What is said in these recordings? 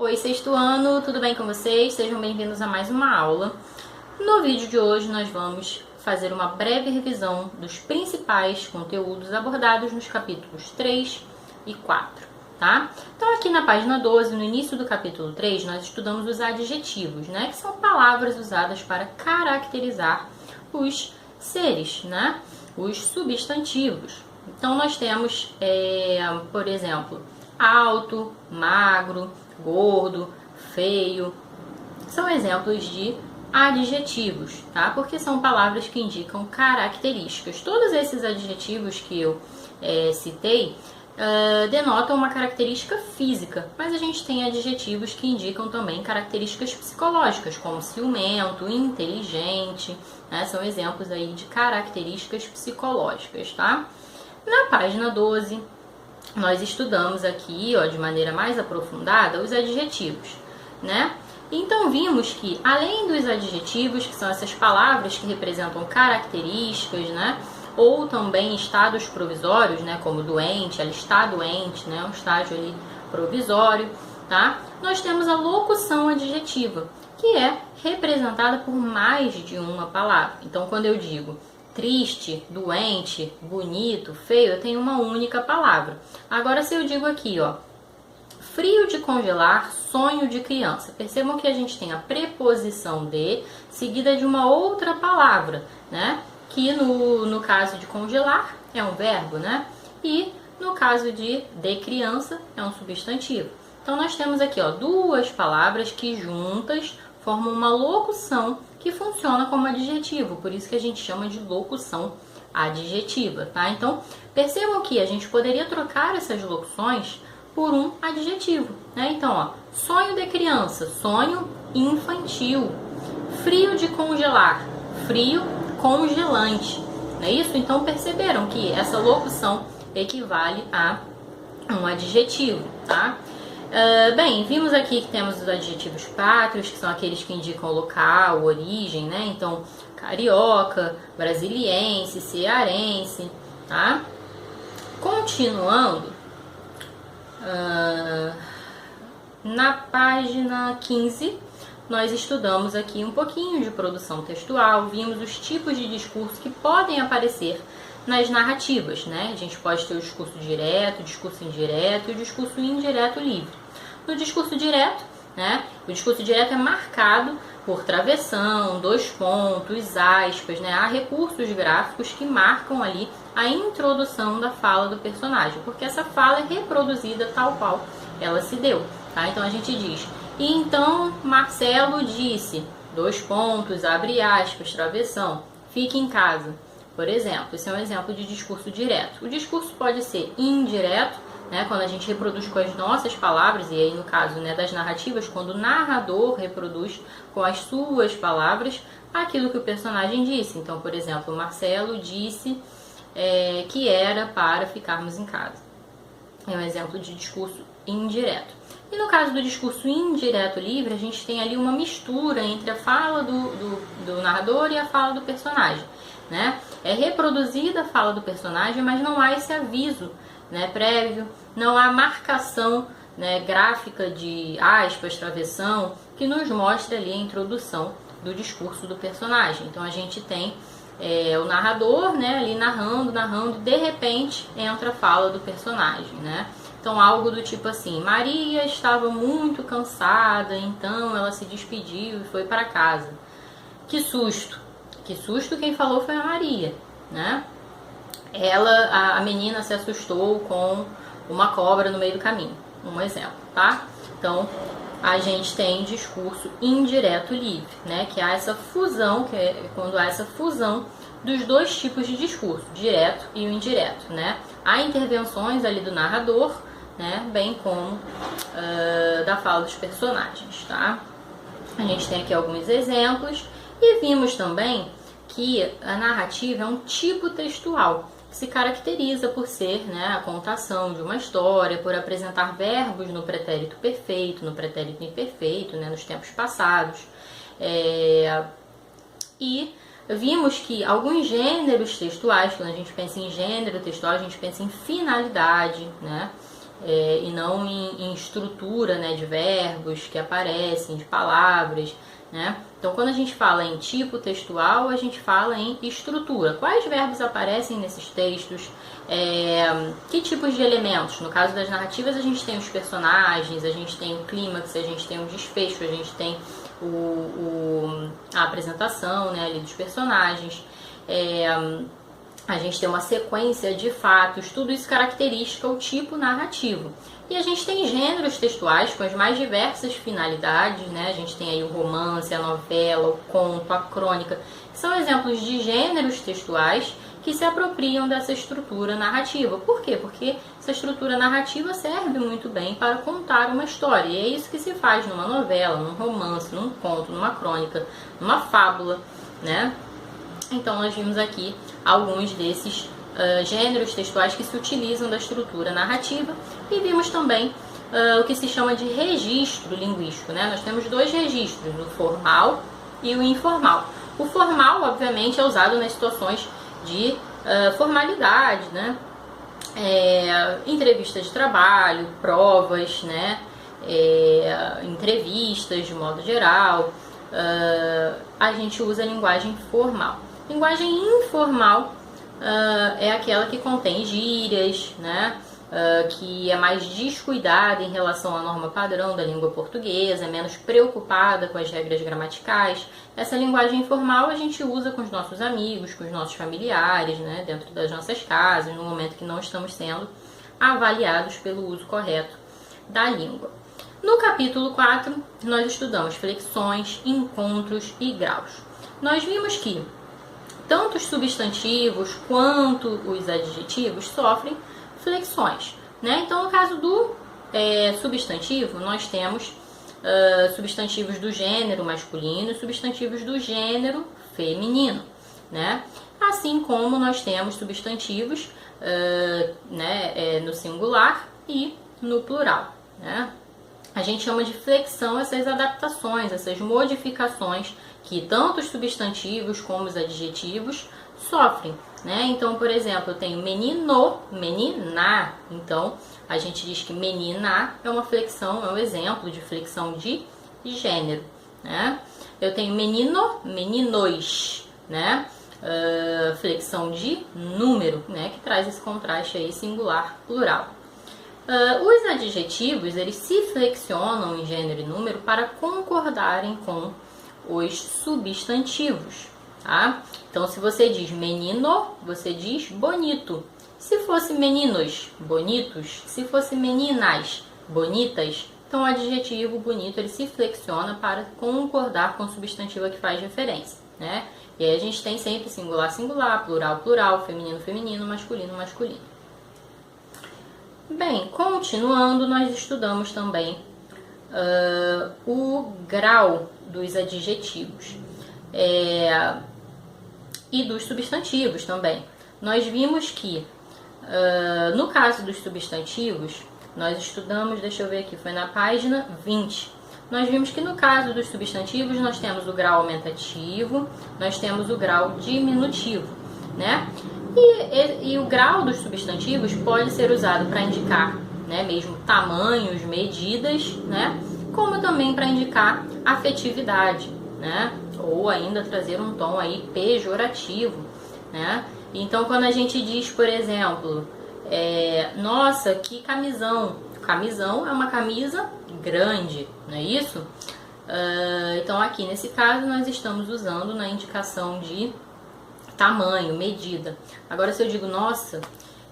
Oi, sexto ano, tudo bem com vocês? Sejam bem-vindos a mais uma aula. No vídeo de hoje nós vamos fazer uma breve revisão dos principais conteúdos abordados nos capítulos 3 e 4, tá? Então aqui na página 12, no início do capítulo 3, nós estudamos os adjetivos, né? Que são palavras usadas para caracterizar os seres, né? Os substantivos. Então nós temos, por exemplo, alto, magro, gordo, feio. São exemplos de adjetivos, tá? Porque são palavras que indicam características. Todos esses adjetivos que eu citei denotam uma característica física, mas a gente tem adjetivos que indicam também características psicológicas, como ciumento, inteligente, né? São exemplos aí de características psicológicas, tá? Na página 12, nós estudamos aqui, ó, de maneira mais aprofundada, os adjetivos, né? Então vimos que, além dos adjetivos, que são essas palavras que representam características, né? Ou também estados provisórios, né? Como doente, ela está doente, né? Um estágio ali provisório, tá? Nós temos a locução adjetiva, que é representada por mais de uma palavra. Então, quando eu digo triste, doente, bonito, feio, eu tenho uma única palavra. Agora, se eu digo aqui, ó, frio de congelar, sonho de criança. Percebam que a gente tem a preposição de, seguida de uma outra palavra, né? Que no caso de congelar é um verbo, né? E no caso de criança é um substantivo. Então, nós temos aqui, ó, duas palavras que juntas formam uma locução que funciona como adjetivo, por isso que a gente chama de locução adjetiva, tá? Então, percebam que a gente poderia trocar essas locuções por um adjetivo, né? Então, ó, sonho de criança, sonho infantil. Frio de congelar, frio congelante, não é isso? Então, perceberam que essa locução equivale a um adjetivo, tá? Bem, vimos aqui que temos os adjetivos pátrios, que são aqueles que indicam local, origem, né? Então, carioca, brasiliense, cearense, tá? Continuando, na página 15, nós estudamos aqui um pouquinho de produção textual, vimos os tipos de discurso que podem aparecer nas narrativas, né? A gente pode ter o discurso direto, o discurso indireto e o discurso indireto livre. No discurso direto, né? O discurso direto é marcado por travessão, dois pontos, aspas, né? Há recursos gráficos que marcam ali a introdução da fala do personagem, porque essa fala é reproduzida tal qual ela se deu, tá? Então a gente diz: e então Marcelo disse, dois pontos, abre aspas, travessão, fique em casa. Por exemplo, esse é um exemplo de discurso direto. O discurso pode ser indireto, né, quando a gente reproduz com as nossas palavras, e aí no caso, né, das narrativas, quando o narrador reproduz com as suas palavras aquilo que o personagem disse. Então, por exemplo, Marcelo disse que era para ficarmos em casa. É um exemplo de discurso indireto. E no caso do discurso indireto livre, a gente tem ali uma mistura entre a fala do narrador e a fala do personagem, né? É reproduzida a fala do personagem, mas não há esse aviso, né, prévio, não há marcação, né, gráfica de aspas, travessão, que nos mostre ali a introdução do discurso do personagem. Então a gente tem o narrador, né, ali narrando, e de repente entra a fala do personagem, né? Então algo do tipo assim: Maria estava muito cansada, então ela se despediu e foi para casa. Que susto! Que susto, quem falou foi a Maria, né? A menina se assustou com uma cobra no meio do caminho. Um exemplo, tá? Então, a gente tem discurso indireto livre, né? Que há essa fusão, que é quando há essa fusão dos dois tipos de discurso, direto e o indireto, né? Há intervenções ali do narrador, né? Bem como da fala dos personagens, tá? A gente tem aqui alguns exemplos e vimos também que a narrativa é um tipo textual que se caracteriza por ser, né, a contação de uma história, por apresentar verbos no pretérito perfeito, no pretérito imperfeito, né, nos tempos passados. E vimos que alguns gêneros textuais, quando a gente pensa em gênero textual, a gente pensa em finalidade, né? e não em estrutura, né, de verbos que aparecem, de palavras, né? Então, quando a gente fala em tipo textual, a gente fala em estrutura. Quais verbos aparecem nesses textos? Que tipos de elementos? No caso das narrativas, a gente tem os personagens, a gente tem o clímax, a gente tem o desfecho, a gente tem a apresentação, né, ali dos personagens. A gente tem uma sequência de fatos, tudo isso caracteriza o tipo narrativo. E a gente tem gêneros textuais com as mais diversas finalidades, né? A gente tem aí o romance, a novela, o conto, a crônica, que são exemplos de gêneros textuais que se apropriam dessa estrutura narrativa. Por quê? Porque essa estrutura narrativa serve muito bem para contar uma história. E é isso que se faz numa novela, num romance, num conto, numa crônica, numa fábula, né? Então, nós vimos aqui alguns desses gêneros textuais que se utilizam da estrutura narrativa e vimos também o que se chama de registro linguístico, né? Nós temos dois registros, o formal e o informal. O formal, obviamente, é usado nas situações de formalidade, né? Entrevistas de trabalho, provas, né? Entrevistas de modo geral. A gente usa a linguagem formal. Linguagem informal é aquela que contém gírias, né? Que é mais descuidada em relação à norma padrão da língua portuguesa, é menos preocupada com as regras gramaticais. Essa linguagem informal a gente usa com os nossos amigos, com os nossos familiares, né? Dentro das nossas casas, no momento que não estamos sendo avaliados pelo uso correto da língua. No capítulo 4, nós estudamos flexões, encontros e graus. Nós vimos que tanto os substantivos quanto os adjetivos sofrem flexões, né? Então, no caso do substantivo, nós temos substantivos do gênero masculino e substantivos do gênero feminino, né? Assim como nós temos substantivos no singular e no plural, né? A gente chama de flexão essas adaptações, essas modificações que tanto os substantivos como os adjetivos sofrem, né? Então, por exemplo, eu tenho menino, menina. Então, a gente diz que menina é uma flexão, é um exemplo de flexão de gênero, né? Eu tenho menino, meninos, né? Flexão de número, né? Que traz esse contraste aí singular, plural. Os adjetivos, eles se flexionam em gênero e número para concordarem com os substantivos, tá? Então, se você diz menino, você diz bonito. Se fosse meninos, bonitos. Se fosse meninas, bonitas. Então, o adjetivo bonito, ele se flexiona para concordar com o substantivo a que faz referência, né? E aí a gente tem sempre singular, singular, plural, plural, feminino, feminino, masculino, masculino. Bem, continuando, nós estudamos também o grau dos adjetivos e dos substantivos também. Nós vimos que, no caso dos substantivos, nós estudamos, deixa eu ver aqui, foi na página 20. Nós vimos que no caso dos substantivos nós temos o grau aumentativo, nós temos o grau diminutivo, né? E o grau dos substantivos pode ser usado para indicar, né, mesmo tamanhos, medidas, né, como também para indicar afetividade, né, ou ainda trazer um tom aí pejorativo, né. Então, quando a gente diz, por exemplo, nossa, que camisão. Camisão é uma camisa grande, não é isso? Então, aqui nesse caso, nós estamos usando na indicação de tamanho, medida. Agora, se eu digo, nossa,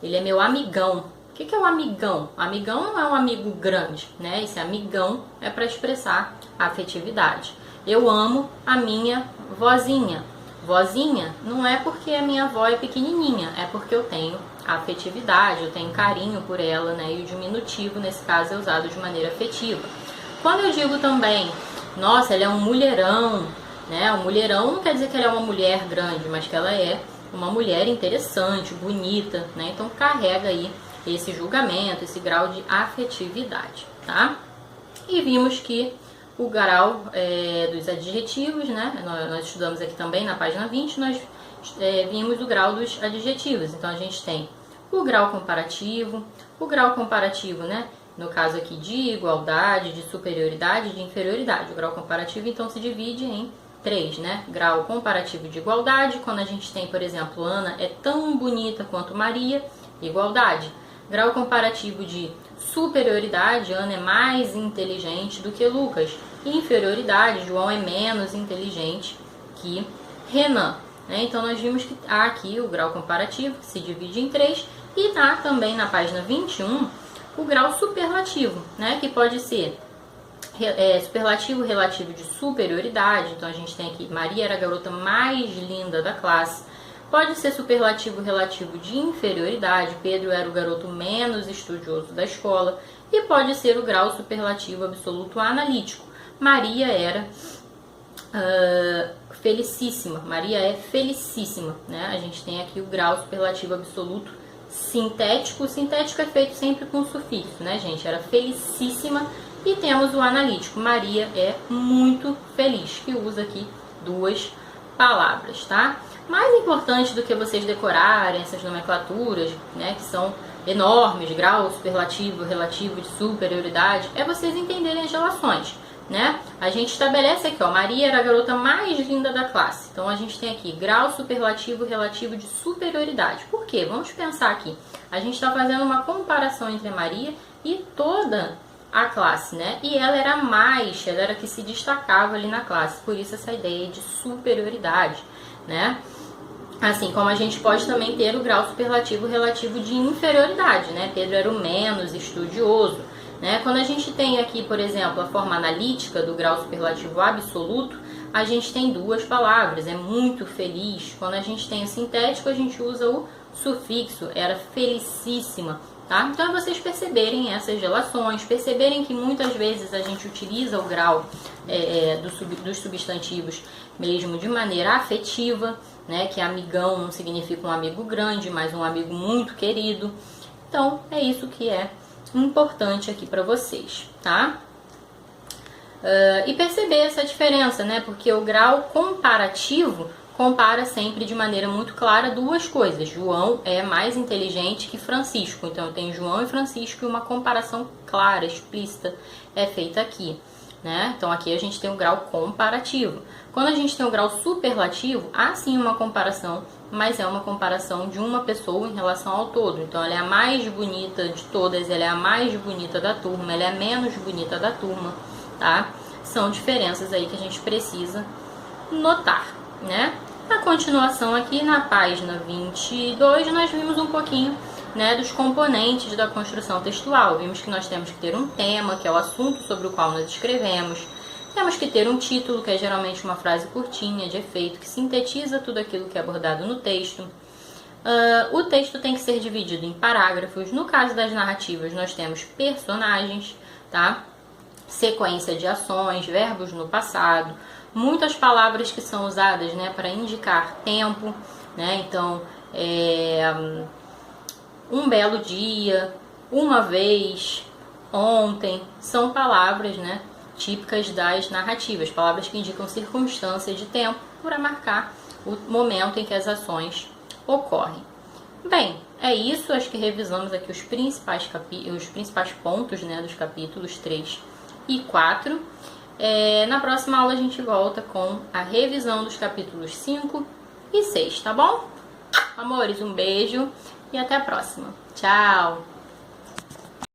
ele é meu amigão. O que é um amigão? Amigão não é um amigo grande, né? Esse amigão é para expressar a afetividade. Eu amo a minha vozinha. Vozinha não é porque a minha avó é pequenininha, é porque eu tenho afetividade, eu tenho carinho por ela, né? E o diminutivo, nesse caso, é usado de maneira afetiva. Quando eu digo também, nossa, ele é um mulherão, né? Um mulherão não quer dizer que ela é uma mulher grande, mas que ela é uma mulher interessante, bonita, né? Então carrega aí esse julgamento, esse grau de afetividade, tá? E vimos que o grau dos adjetivos, né? Nós estudamos aqui também na página 20, nós vimos o grau dos adjetivos. Então a gente tem o grau comparativo, o grau comparativo, né? No caso aqui de igualdade, de superioridade, de inferioridade. O grau comparativo, então, se divide em 3, né? Grau comparativo de igualdade, quando a gente tem, por exemplo, Ana é tão bonita quanto Maria, igualdade. Grau comparativo de superioridade, Ana é mais inteligente do que Lucas. E inferioridade, João é menos inteligente que Renan. Né? Então, nós vimos que há aqui o grau comparativo, que se divide em 3, e há também na página 21 o grau superlativo, né? Que pode ser superlativo relativo de superioridade. Então, a gente tem aqui, Maria era a garota mais linda da classe. Pode ser superlativo relativo de inferioridade, Pedro era o garoto menos estudioso da escola. E pode ser o grau superlativo absoluto analítico. Maria era felicíssima. Maria é felicíssima, né? A gente tem aqui o grau superlativo absoluto sintético. O sintético é feito sempre com sufixo, né, gente? Era felicíssima. E temos o analítico. Maria é muito feliz, que usa aqui 2 palavras, tá? Mais importante do que vocês decorarem essas nomenclaturas, né, que são enormes, grau superlativo, relativo de superioridade, é vocês entenderem as relações, né? A gente estabelece aqui, ó, Maria era a garota mais linda da classe. Então, a gente tem aqui grau superlativo relativo de superioridade. Por quê? Vamos pensar aqui. A gente está fazendo uma comparação entre a Maria e toda a classe, né? E ela era mais, ela era que se destacava ali na classe. Por isso, essa ideia de superioridade, né? Assim como a gente pode também ter o grau superlativo relativo de inferioridade, né? Pedro era o menos estudioso, né? Quando a gente tem aqui, por exemplo, a forma analítica do grau superlativo absoluto, a gente tem 2 palavras, é muito feliz. Quando a gente tem o sintético, a gente usa o sufixo, era felicíssima, tá? Então, é vocês perceberem essas relações, perceberem que muitas vezes a gente utiliza o grau dos substantivos mesmo de maneira afetiva, né? Que amigão não significa um amigo grande, mas um amigo muito querido. Então, é isso que é importante aqui para vocês, tá? E perceber essa diferença, né? Porque o grau comparativo compara sempre de maneira muito clara 2 coisas. João é mais inteligente que Francisco. Então, eu tenho João e Francisco e uma comparação clara, explícita é feita aqui, né? Então, aqui a gente tem o grau comparativo. Quando a gente tem o grau superlativo, há sim uma comparação, mas é uma comparação de uma pessoa em relação ao todo. Então, ela é a mais bonita de todas, ela é a mais bonita da turma, ela é a menos bonita da turma, tá? São diferenças aí que a gente precisa notar, né? Na continuação aqui, na página 22, nós vimos um pouquinho, né, dos componentes da construção textual. Vimos que nós temos que ter um tema, que é o assunto sobre o qual nós escrevemos. Temos que ter um título, que é geralmente uma frase curtinha, de efeito, que sintetiza tudo aquilo que é abordado no texto. O texto tem que ser dividido em parágrafos. No caso das narrativas, nós temos personagens, tá? Sequência de ações, verbos no passado, muitas palavras que são usadas, né, para indicar tempo, né? Então, um belo dia, uma vez, ontem, são palavras, né, típicas das narrativas, palavras que indicam circunstância de tempo para marcar o momento em que as ações ocorrem. Bem, é isso, acho que revisamos aqui os principais pontos, né, dos capítulos 3 e 4. Na próxima aula a gente volta com a revisão dos capítulos 5 e 6, tá bom? Amores, um beijo e até a próxima. Tchau!